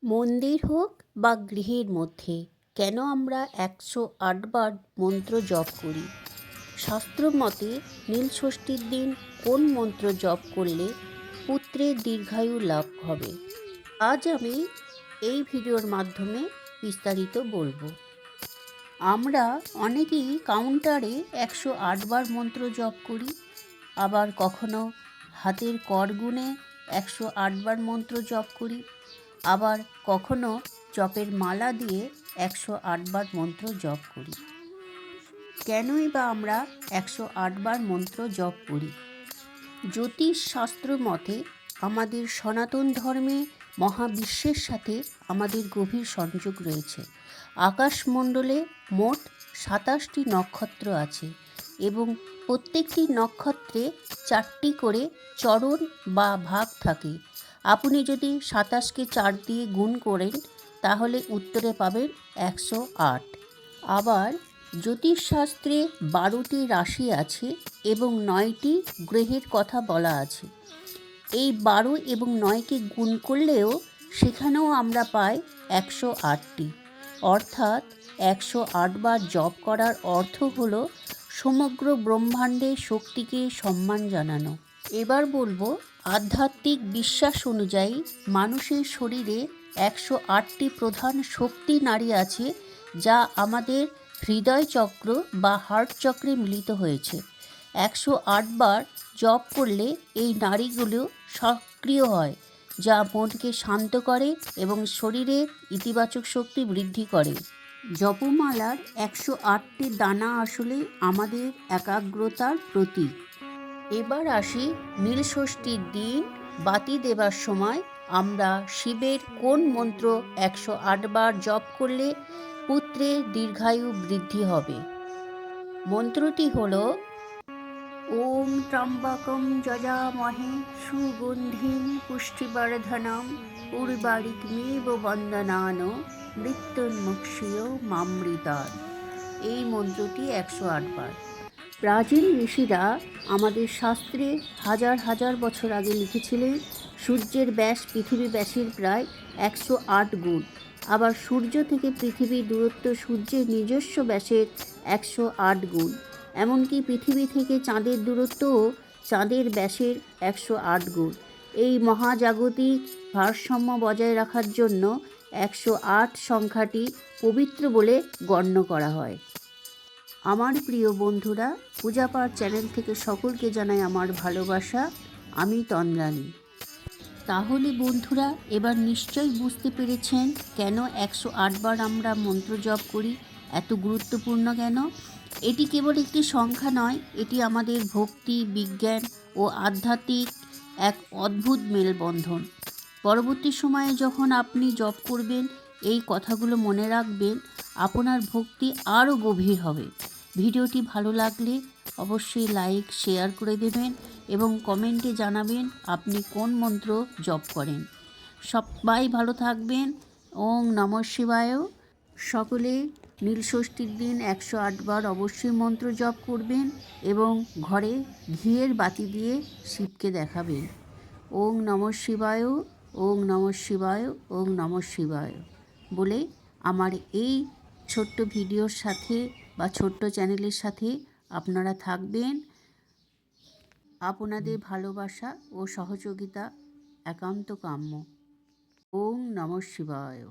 মন্দির হোক বা গৃহের মধ্যে কেন আমরা 108 বার মন্ত্র জপ করি? শাস্ত্র মতে নীলষষ্ঠীর দিন কোন মন্ত্র জপ করলে পুত্রের দীর্ঘায়ু লাভ হবে? আজ আমি এই ভিডিওর মাধ্যমে বিস্তারিত বলবো। আমরা অনেকেই কাউন্টারে 108 বার মন্ত্র জপ করি, আবার কখনো হাতের কর গুণে 108 বার মন্ত্র জপ করি, আবার কখনো জপের মালা দিয়ে 108 বার মন্ত্র জপ করি। কেনই বা আমরা 108 বার মন্ত্র জপ করি? জ্যোতিষ শাস্ত্র মতে আমাদের সনাতন ধর্মে মহাবিশ্বের সাথে আমাদের গভীর সংযোগ রয়েছে। আকাশমণ্ডলে মোট 27টি নক্ষত্র আছে এবং প্রত্যেকটি নক্ষত্রে 4টি করে চরণ বা ভাগ থাকে। আপনি যদি 27কে 4 দিয়ে গুণ করেন তাহলে উত্তরে পাবেন 108। আবার জ্যোতিষশাস্ত্রে 12টি রাশি আছে এবং 9টি গ্রহের কথা বলা আছে। এই 12 এবং 9কে গুণ করলেও সেখানেও আমরা পাই 108টি। অর্থাৎ 108 বার জপ করার অর্থ হল সমগ্র ব্রহ্মাণ্ডের শক্তিকে সম্মান জানানো। এবার বলবো, আধ্যাত্মিক বিশ্বাস অনুযায়ী মানুষের শরীরে 108টি প্রধান শক্তি নাড়ি আছে, যা আমাদের হৃদয় চক্র বা হার্ট চক্রে মিলিত হয়েছে। 108 বার জপ করলে এই নাড়িগুলো সক্রিয় হয়, যা মনকে শান্ত করে এবং শরীরের ইতিবাচক শক্তি বৃদ্ধি করে। জপমালার 108টি দানা আসলে আমাদের একাগ্রতার প্রতীক। এবার আসি নীলষষ্ঠীর দিন বাতি দেবার সময় আমরা শিবের কোন মন্ত্র 108 বার জপ করলে পুত্রের দীর্ঘায়ু বৃদ্ধি হবে? মন্ত্রটি হল ওম ত্র্যম্বকম যজামহে সুগন্ধিম পুষ্টিবর্ধনম উর্বারিকমিব বন্দনান মৃত্যুর্মুক্ষীয় মামৃতাৎ। এই মন্ত্রটি 108 বার। প্রাচীন ঋষিরা আমাদের শাস্ত্রে হাজার হাজার বছর আগে লিখেছিলেন সূর্যের ব্যাস পৃথিবী ব্যাসের প্রায় 108 গুণ। আবার সূর্য থেকে পৃথিবীর দূরত্ব সূর্যের নিজস্ব ব্যাসের 108 গুণ। এমনকি পৃথিবী থেকে চাঁদের দূরত্বও চাঁদের ব্যাসের 108 গুণ। এই মহাজাগতিক ভারসাম্য বজায় রাখার জন্য 108 সংখ্যাটি পবিত্র বলে গণ্য করা হয়। আমার প্রিয় বন্ধুরা, পূজাপাঠ চ্যানেল থেকে সকলকে জানাই আমার ভালোবাসা। আমি তন্দ্রানী। তাহলে বন্ধুরা, এবার নিশ্চয়ই বুঝতে পেরেছেন কেন 108 বার আমরা মন্ত্র জপ করি, এত গুরুত্বপূর্ণ কেন। এটি কেবল একটি সংখ্যা নয়, এটি আমাদের ভক্তি, বিজ্ঞান ও আধ্যাত্মিক এক অদ্ভুত মেলবন্ধন। পরবর্তী সময়ে যখন আপনি জপ করবেন, এই কথাগুলো মনে রাখবেন, আপনার ভক্তি আরও গভীর হবে। ভিডিওটি ভালো লাগলে অবশ্যই লাইক, শেয়ার করে দেবেন এবং কমেন্টে জানাবেন আপনি কোন মন্ত্র জপ করেন। সবাই ভালো থাকবেন। ওম নমঃ শিবায়। সকলে নীলষষ্ঠীর দিন 108 বার অবশ্যই মন্ত্র জপ করবেন এবং ঘরে ঘিয়ের বাতি দিয়ে শিবকে দেখাবেন। ওম নমঃ শিবায়, ওম নমঃ শিবায়, ওম নমঃ শিবায় বলে আমার এই ছোট্ট ভিডিওর সাথে বা ছোট্ট চ্যানেলের সাথে আপনারা থাকবেন। আপনাদের ভালোবাসা ও সহযোগিতা একান্ত কাম্য। ওম নমঃ শিবায়।